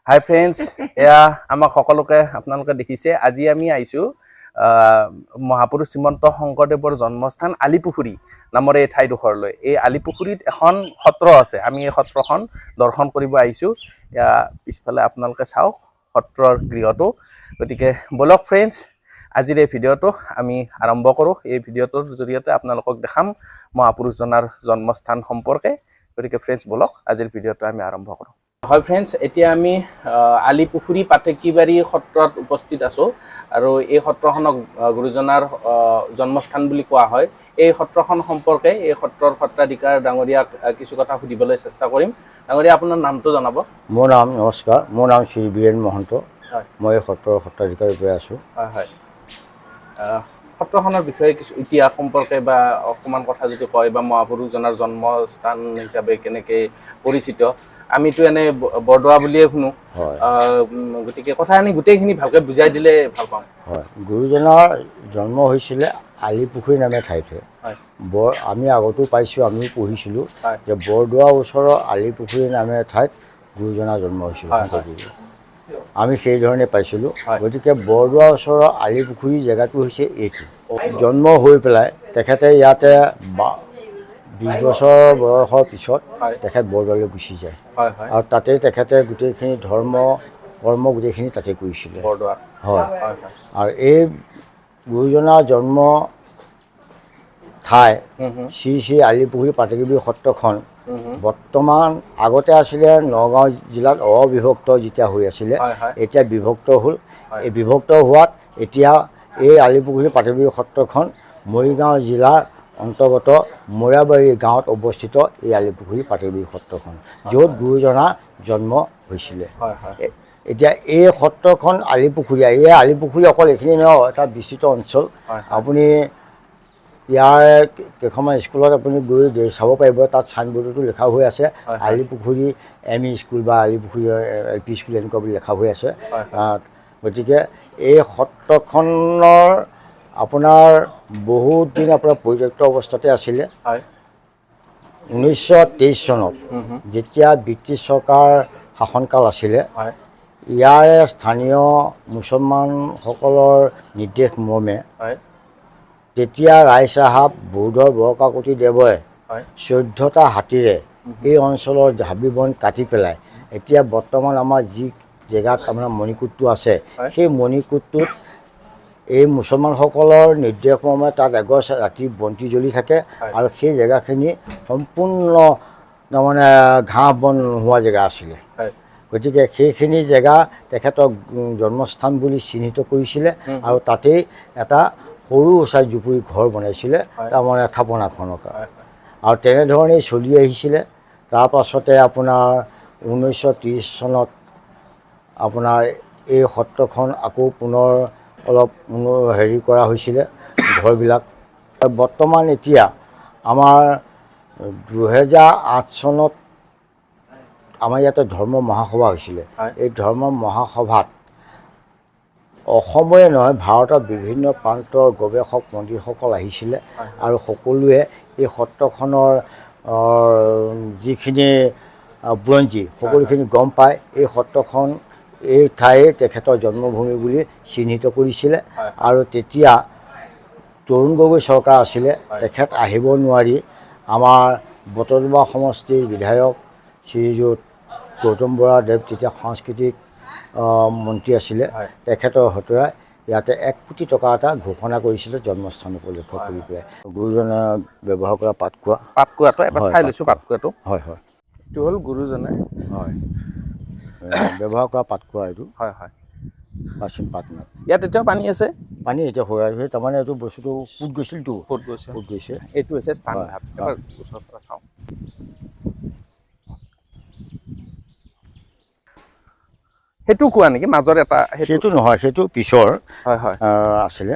হাই friends, এয়া আমাক সকলোকে আপোনালোকে দেখিছে। আজি আমি আহিছোঁ মহাপুৰুষ শ্ৰীমন্ত শংকৰদেৱৰ জন্মস্থান আলিপুখুৰী নামৰ এই ঠাইডোখৰলৈ। এই আলিপুখুৰীত এখন সত্ৰ আছে। আমি এই সত্ৰখন দৰ্শন কৰিব আহিছোঁ। এয়া পিছফালে আপোনালোকে চাওক সত্ৰৰ গৃহটো। গতিকে বলক ফ্ৰেণ্ডছ, আজিৰ এই ভিডিঅ'টো আমি আৰম্ভ কৰোঁ। এই ভিডিঅ'টোৰ জৰিয়তে আপোনালোকক দেখাম মহাপুৰুষজনাৰ জন্মস্থান সম্পৰ্কে। গতিকে ফ্ৰেণ্ডছ বলক আজিৰ ভিডিঅ'টো আমি আৰম্ভ কৰোঁ। হয় ফ্ৰেণ্ডছ, এতিয়া আমি আলিপুখুৰী পাতেকিবাৰী সত্ৰত উপস্থিত আছোঁ আৰু এই সত্ৰখনক গুৰুজনাৰ জন্মস্থান বুলি কোৱা হয়। এই সত্ৰখন সম্পৰ্কে এই সত্ৰৰ সত্ৰাধিকাৰ ডাঙৰীয়াক কিছু কথা সুধিবলৈ চেষ্টা কৰিম। ডাঙৰীয়া, আপোনাৰ নামটো জনাব। মোৰ নাম নমস্কাৰ, মোৰ নাম শ্ৰী বীৰেণ মহন্ত। মই সত্ৰৰ সত্ৰাধিকাৰীৰ পৰা আছোঁ। হয় হয়। সত্ৰখনৰ বিষয়ে কিছু ইতিহাস সম্পৰ্কে বা অকণমান কথা যদি কয়, বা মহাপুৰুষজনাৰ জন্মস্থান হিচাপে কেনেকৈ পৰিচিত। আমিতো এনে বৰদোৱা বুলিয়ে শুনো, গতিকে কথাখিনি গোটেইখিনি ভালকৈ বুজাই দিলে ভাল পাম। হয়, গুৰুজনাৰ জন্ম হৈছিলে আলিপুখুৰী নামে ঠাইতে। আমি আগতো পাইছোঁ, আমিও পঢ়িছিলোঁ যে বৰদোৱাৰ ওচৰৰ আলিপুখুৰী নামে ঠাইত গুৰুজনাৰ জন্ম হৈছিল। আমি সেইধৰণে পাইছিলোঁ। গতিকে বৰদোৱাৰ ওচৰৰ আলিপুখুৰী জেগাটো হৈছে এইটো। জন্ম হৈ পেলাই তেখেতে ইয়াতে 20 বছৰ বয়সৰ পিছত তেখেত বৰদোৱালৈ গুচি যায় আৰু তাতেই তেখেতে গোটেইখিনি ধৰ্ম কৰ্ম গোটেইখিনি তাতে কৰিছিলে বৰদোৱা। হয়, আৰু এই গুৰুজনাৰ জন্ম ঠাই শ্ৰী শ্ৰী আলিপুখুৰী পাতেকিবাৰী সত্ৰখন বৰ্তমান আগতে আছিলে নগাঁও জিলাত অবিভক্ত যেতিয়া হৈ আছিলে, এতিয়া বিভক্ত হ'ল। এই বিভক্ত হোৱাত এতিয়া এই আলিপুখুৰী পাতেকিবাৰী সত্ৰখন মৰিগাঁও জিলাৰ অন্তৰ্গত মোৰাবাৰী গাঁৱত অৱস্থিত এই আলিপুখুৰী পাতেকিবাৰী সত্ৰখন, য'ত গুৰুজনাৰ জন্ম হৈছিলে। এতিয়া এই সত্ৰখন আলিপুখুৰী, এই আলিপুখুৰী অকল এইখিনি নহয়, এটা বিস্তৃত অঞ্চল। আপুনি ইয়াৰ কেইখনমান স্কুলত আপুনি গৈ চাব পাৰিব, তাত চাইনবোৰ্ডতো লিখা হৈ আছে আলিপুখুৰী এম ই স্কুল বা আলিপুখুৰী LP স্কুল এনেকুৱা বুলি লিখা হৈ আছে। গতিকে এই সত্ৰখনৰ আপোনাৰ বহুত দিন আপোনাৰ পৰিত্যক্ত অৱস্থাতে আছিলে। 1923 চনত যেতিয়া ব্ৰিটিছ চৰকাৰ শাসনকাল আছিলে, ইয়াৰে স্থানীয় মুছলমানসকলৰ নিৰ্দেশ মৰ্মে তেতিয়া ৰায়চাহাব বৌদ্ধৰ বৰকাকতি দেৱই 14টা হাতীৰে এই অঞ্চলৰ হাবি বন কাটি পেলাই এতিয়া বৰ্তমান আমাৰ যি জেগাত আপোনাৰ মণিকূটটো আছে, সেই মণিকূটটোত এই মুছলমানসকলৰ নিৰ্দেশ মৰ্মে তাত এগছ ৰাতি বন্তি জ্বলি থাকে আৰু সেই জেগাখিনি সম্পূৰ্ণ তাৰমানে ঘাঁহ বন নোহোৱা জেগা আছিলে। গতিকে সেইখিনি জেগা তেখেতক জন্মস্থান বুলি চিহ্নিত কৰিছিলে আৰু তাতেই এটা সৰু চাই জুপুৰি ঘৰ বনাইছিলে তাৰমানে থাপনাখনৰ কাৰণে, আৰু তেনেধৰণেই চলি আহিছিলে। তাৰপাছতে আপোনাৰ 1930 চনত আপোনাৰ এই সত্ৰখন আকৌ পুনৰ অলপ হেৰি কৰা হৈছিলে ঘৰবিলাক। বৰ্তমান এতিয়া আমাৰ 2008 চনত আমাৰ ইয়াতে ধৰ্ম মহাসভা হৈছিলে। এই ধৰ্ম মহাসভাত অসমৰে নহয়, ভাৰতৰ বিভিন্ন প্ৰান্তৰ গৱেষক পণ্ডিতসকল আহিছিলে আৰু সকলোৱে এই সত্ৰখনৰ যিখিনি বুৰঞ্জী সকলোখিনি গম পায়। এই সত্ৰখন এই ঠাইয়ে তেখেতৰ জন্মভূমি বুলি চিহ্নিত কৰিছিলে। আৰু তেতিয়া তৰুণ গগৈ চৰকাৰ আছিলে, তেখেত আহিব নোৱাৰি আমাৰ বটদ্ৰৱা সমষ্টিৰ বিধায়ক শ্ৰীযুত গৌতম বৰা দেৱ তেতিয়া সাংস্কৃতিক মন্ত্ৰী আছিলে, তেখেতৰ হতুৱাই ইয়াতে 1 কোটি টকা এটা ঘোষণা কৰিছিলে জন্মস্থান উপলক্ষ কৰি পেলাই। গুৰুজনে ব্যৱহাৰ কৰা পাতকুৱাটো এবাৰ চাই লৈছোঁ। পাতকুৱাটো হয় হয়, এইটো হ'ল গুৰুজনে ব্যৱহাৰ কৰা পাতকুৱা। এইটো প্ৰাচীন পাটনাত ইয়াত এতিয়াও পানী আছে, পানী এতিয়া হৈ আছে। তাৰমানে এইটো বস্তুটো ফুট গৈছিলতো, ফুট গৈছে। এইটো হৈছে স্থান ভাৱ। এবাৰ ওচৰৰ পৰা চাওঁ। সেইটো কোৱা নেকি মাজৰ এটা? সেইটো নহয়, সেইটো পিছৰ আছিলে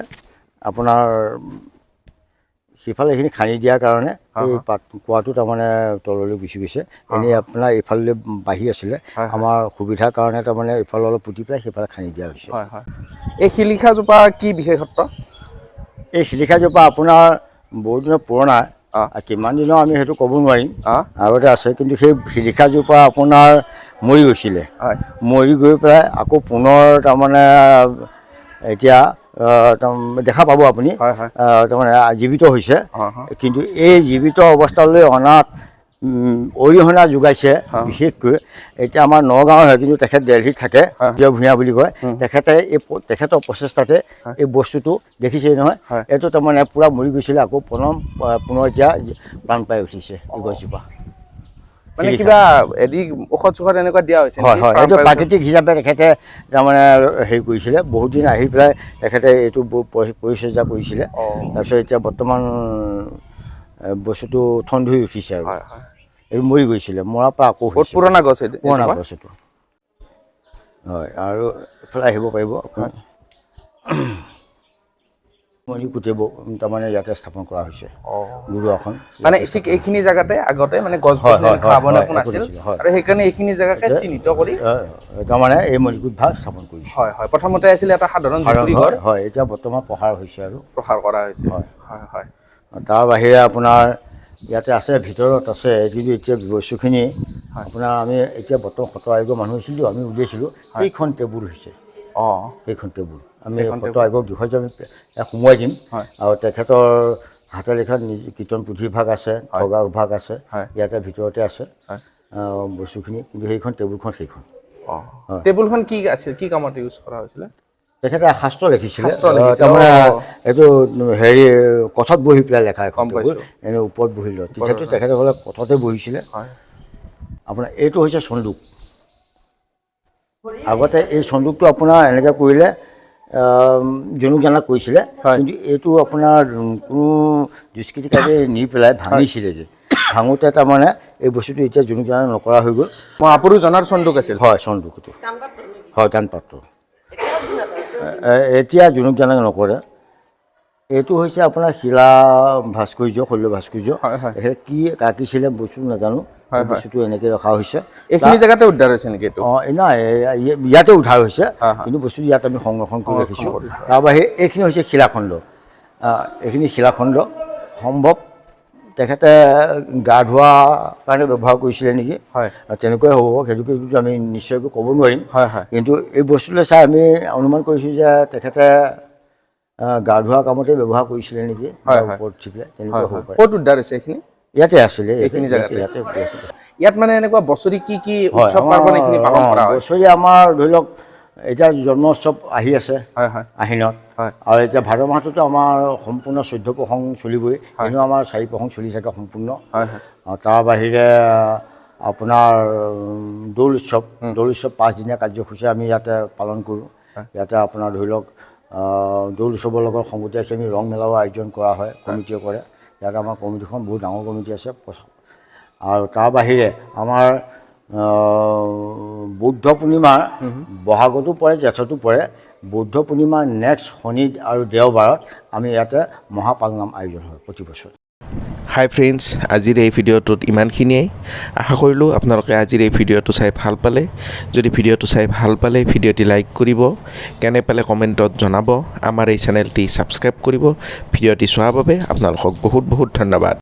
আপোনাৰ। সিফালে এইখিনি খান্দি দিয়াৰ কাৰণে এই কুঁৱাটো তাৰমানে তললৈ গুচি গৈছে। এনেই আপোনাৰ এইফালে বাঢ়ি আছিলে, আমাৰ সুবিধাৰ কাৰণে তাৰমানে এইফালে অলপ পুতি পেলাই সেইফালে খান্দি দিয়া হৈছে। এই শিলিখাজোপা কি বিশেষত্ব? এই শিলিখাজোপা আপোনাৰ বহুত দিনৰ পুৰণা, কিমান দিনৰ আমি সেইটো ক'ব নোৱাৰিম, আগতে আছে। কিন্তু সেই শিলিখাজোপা আপোনাৰ মৰি গৈছিলে হয় মৰি গৈ পেলাই আকৌ পুনৰ তাৰমানে এতিয়া দেখা পাব আপুনি হয় হয় তাৰমানে জীৱিত হৈছে হয় কিন্তু এই জীৱিত অৱস্থালৈ অনাত অৰিহণা যোগাইছে বিশেষকৈ এতিয়া আমাৰ নগাঁৱৰ হয় কিন্তু তেখেত দিল্লীত থাকে প্ৰিয় ভূঞা বুলি কয় তেখেতে তেখেতৰ প্ৰচেষ্টাতে এই বস্তুটো দেখিছেই নহয় এইটো তাৰমানে পূৰা মৰি গৈছিলে আকৌ পুনৰ এতিয়া প্ৰাণ পাই উঠিছে এই গছজোপা মানে কিবা এদি ঔষধ চৌষধ এনেকুৱা দিয়া হৈছে হয় হয় এইটো প্ৰাকৃতিক হিচাপে তেখেতে তাৰমানে হেৰি কৰিছিলে বহুত দিন আহি পেলাই তেখেতে এইটো পৰিচৰ্যা কৰিছিলে তাৰপিছত এতিয়া বৰ্তমান বস্তুটো ঠন ধৰি উঠিছে আৰু এইটো মৰি গৈছিলে মৰাৰ পৰা আকৌ পুৰণা গছ পুৰণা গছ এইটো হয় আৰু এইফালে আহিব পাৰিব আপুনি গোটেই তাৰমানে ইয়াতে স্থাপন কৰা হৈছে গুৰু আসন মানে ঠিক এইখিনি জেগাতে আগতে মানে গছ গছনি ঘাঁহ বন একো নাছিল আৰু সেইকাৰণে এইখিনি জেগাকে চিহ্নিত কৰি তাৰমানে এই মণিকূট ভাগ স্থাপন কৰিছে হয় হয় প্ৰথমতে আছিলে এটা সাধাৰণ ঘৰ হয় এতিয়া বৰ্তমান প্ৰসাৰ হৈছে আৰু প্ৰসাৰ কৰা হৈছে হয় হয় হয় তাৰ বাহিৰে আপোনাৰ ইয়াতে আছে ভিতৰত আছে কিন্তু এতিয়া বস্তুখিনি আপোনাৰ আমি এতিয়া বৰ্তমান সত্ৰ আয়োগৰ মানুহ আছিলোঁ আমি উলিয়াইছিলোঁ সেইখন টেবুল হৈছে সেইখন টেবুল আমি সত্ৰ আয়োগক দেখুৱাই আমি সোমোৱাই দিম আৰু তেখেতৰ হাতে লেখা কীৰ্তন পুথিভাগ আছে ঠগা ভাগ আছে ইয়াতে ভিতৰতে আছে বস্তুখিনি কিন্তু সেইখন টেবুলখন সেইখন টেবুলখন কি আছিল কি কামত ইউজ কৰা হৈছিলে তেখেতে শাস্ত্ৰ লিখিছিলে তাৰমানে এইটো হেৰি কথত বহি পেলাই লেখা এখন টেবুল এনে ওপৰত বহি লয় তেতিয়াতো তেখেতসকলে কথতে বহিছিলে আপোনাৰ এইটো হৈছে চন্দুক আগতে এই চন্দুকটো আপোনাৰ এনেকৈ কৰিলে জনুক জানাক কৰিছিলে কিন্তু এইটো আপোনাৰ কোনো দুষ্কৃতিকাৰী নি পেলাই ভাঙিছিলেগৈ ভাঙোতে তাৰমানে এই বস্তুটো এতিয়া জনুক জানাক নকৰা হৈ গ'ল মহাপুৰুষ জনাৰ চন্দুক আছিল হয় চন্দুকটো হয় দানপাত্ৰ এতিয়া জনুক জানাক নকৰে এইটো হৈছে আপোনাৰ শিলা ভাস্কৰ্য শৈল ভাস্কৰ্য কি কাটিছিলে বস্তু নাজানো বস্তুটো এনেকৈ ৰখা হৈছে এইখিনি জেগাতে উদ্ধাৰ হৈছে নেকি এইটো নাই ইয়াতে উদ্ধাৰ হৈছে কিন্তু বস্তুটো ইয়াত আমি সংৰক্ষণ কৰি ৰাখিছোঁ তাৰ বাহিৰে এইখিনি হৈছে শিলাখণ্ড এইখিনি শিলাখণ্ড সম্ভৱ তেখেতে গা ধোৱা কাৰণে ব্যৱহাৰ কৰিছিলে নেকি তেনেকুৱাই হ'ব সেইটোকে আমি নিশ্চয়কৈ ক'ব নোৱাৰিম কিন্তু এই বস্তুলৈ চাই আমি অনুমান কৰিছোঁ যে তেখেতে গা ধোৱা কামতে ব্যৱহাৰ কৰিছিলে নেকি ওপৰত উঠি পেলাই তেনেকুৱা হ'ব পাৰে ক'ত উদ্ধাৰ হৈছে এইখিনি ইয়াতে আছিলে এইখিনি জেগাতে ইয়াত মানে এনেকুৱা বছৰি কি কি উৎসৱ পাৰ্বণ এইখিনি পালন কৰা হয় বছৰি আমাৰ ধৰি লওক এতিয়া জন্ম উৎসৱ আহি আছে আহিনত আৰু এতিয়া ভাদ মাহটোতো আমাৰ সম্পূৰ্ণ 14 প্ৰসং চলিবই এনেও আমাৰ 4 প্ৰসং চলি থাকে সম্পূৰ্ণ তাৰ বাহিৰে আপোনাৰ দৌল উৎসৱ 5 দিনীয়া কাৰ্যসূচী আমি ইয়াতে পালন কৰোঁ ইয়াতে আপোনাৰ ধৰি লওক দৌল উৎসৱৰ লগত সংগতি ৰাখি আমি ৰং মেলাও আয়োজন কৰা হয় কমিটিয়ে কৰে ইয়াত আমাৰ কমিটিখন বহুত ডাঙৰ কমিটি আছে আৰু তাৰ বাহিৰে আমাৰ বৌদ্ধ পূৰ্ণিমাৰ বহাগতো পৰে জেঠতো পৰে বৌদ্ধ পূৰ্ণিমাৰ নেক্সট শনি আৰু দেওবাৰত আমি ইয়াতে মহাপালনাম আয়োজন হয় প্ৰতি বছৰ হাই ফ্ৰেণ্ডছ আজিৰ এই ভিডিঅ'টোত ইমানখিনিয়েই আশা কৰিলোঁ আপোনালোকে আজিৰ এই ভিডিঅ'টো চাই ভাল পালে যদি ভিডিঅ'টো চাই ভাল পালে ভিডিঅ'টি লাইক কৰিব কেনে পালে কমেণ্টত জনাব আমাৰ এই চেনেলটি ছাবস্ক্ৰাইব কৰিব ভিডিঅ'টি চোৱাৰ বাবে আপোনালোকক বহুত বহুত ধন্যবাদ